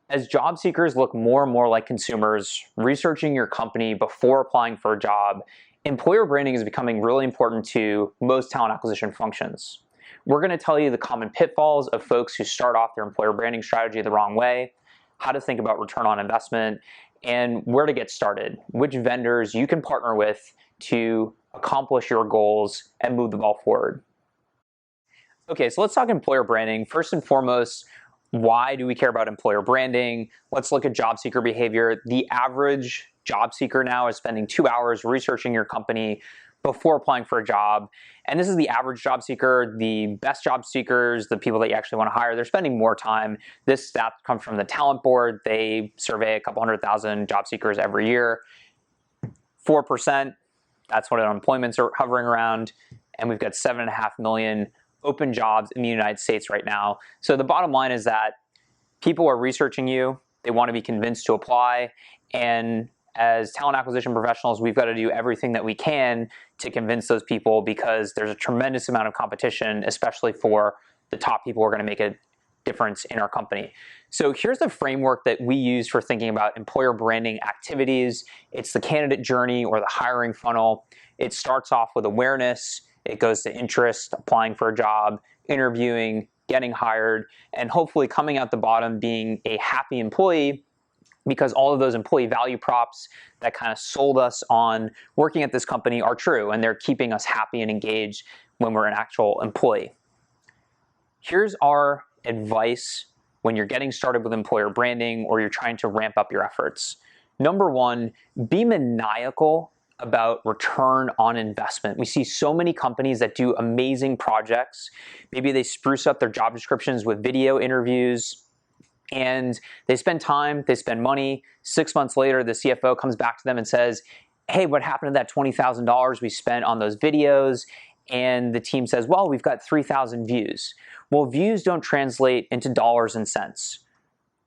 As job seekers look more and more like consumers, researching your company before applying for a job, employer branding is becoming really important to most talent acquisition functions. We're going to tell you the common pitfalls of folks who start off their employer branding strategy the wrong way, how to think about return on investment, and where to get started, which vendors you can partner with to accomplish your goals and move the ball forward. Okay, so let's talk employer branding. First and foremost, why do we care about employer branding? Let's look at job seeker behavior. The average job seeker now is spending 2 hours researching your company before applying for a job. And this is the average job seeker. The best job seekers, the people that you actually want to hire, they're spending more time. This stat comes from the Talent Board. They survey a couple 100,000 job seekers every year. 4%, that's what unemployment's are hovering around. And we've got 7.5 million open jobs in the United States right now. So the bottom line is that people are researching you. They want to be convinced to apply. And as talent acquisition professionals, we've got to do everything that we can to convince those people, because there's a tremendous amount of competition, especially for the top people who are going to make a difference in our company. So here's the framework that we use for thinking about employer branding activities. It's the candidate journey or the hiring funnel. It starts off with awareness. It goes to interest, applying for a job, interviewing, getting hired, and hopefully coming out the bottom being a happy employee, because all of those employee value props that kind of sold us on working at this company are true, and they're keeping us happy and engaged when we're an actual employee. Here's our advice when you're getting started with employer branding or you're trying to ramp up your efforts. Number one, be maniacal about return on investment. We see so many companies that do amazing projects. Maybe they spruce up their job descriptions with video interviews, and they spend time, they spend money. 6 months later, the CFO comes back to them and says, hey, what happened to that $20,000 we spent on those videos? And the team says, well, we've got 3,000 views. Well, views don't translate into dollars and cents.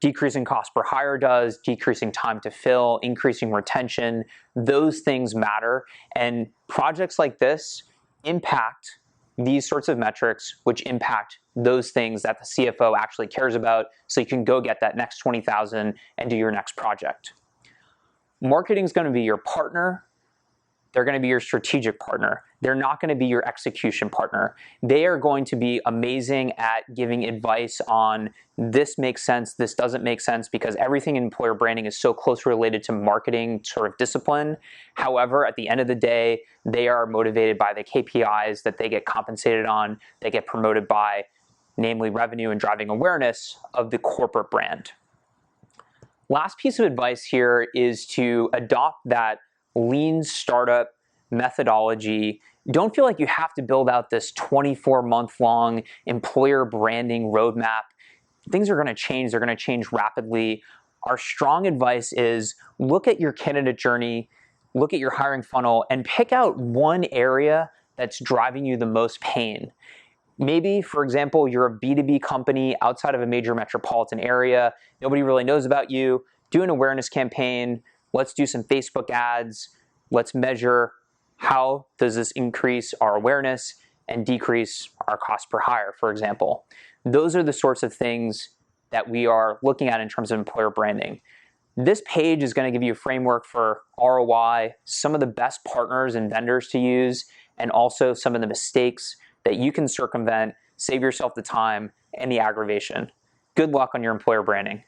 Decreasing cost per hire does, decreasing time to fill, increasing retention. Those things matter. And projects like this impact these sorts of metrics, which impact those things that the CFO actually cares about, so you can go get that next 20,000 and do your next project. Marketing is going to be your partner. They're going to be your strategic partner. They're not going to be your execution partner. They are going to be amazing at giving advice on this makes sense, this doesn't make sense, because everything in employer branding is so closely related to marketing sort of discipline. However, at the end of the day, they are motivated by the KPIs that they get compensated on, they get promoted by, namely revenue and driving awareness of the corporate brand. Last piece of advice here is to adopt that lean startup methodology. Don't feel like you have to build out this 24-month-long employer branding roadmap. Things are going to change. They're going to change rapidly. Our strong advice is look at your candidate journey, look at your hiring funnel, and pick out one area that's driving you the most pain. Maybe, for example, you're a B2B company outside of a major metropolitan area. Nobody really knows about you. Do an awareness campaign. Let's do some Facebook ads. Let's measure how does this increase our awareness and decrease our cost per hire, for example. Those are the sorts of things that we are looking at in terms of employer branding. This page is going to give you a framework for ROI, some of the best partners and vendors to use, and also some of the mistakes that you can circumvent, save yourself the time and the aggravation. Good luck on your employer branding.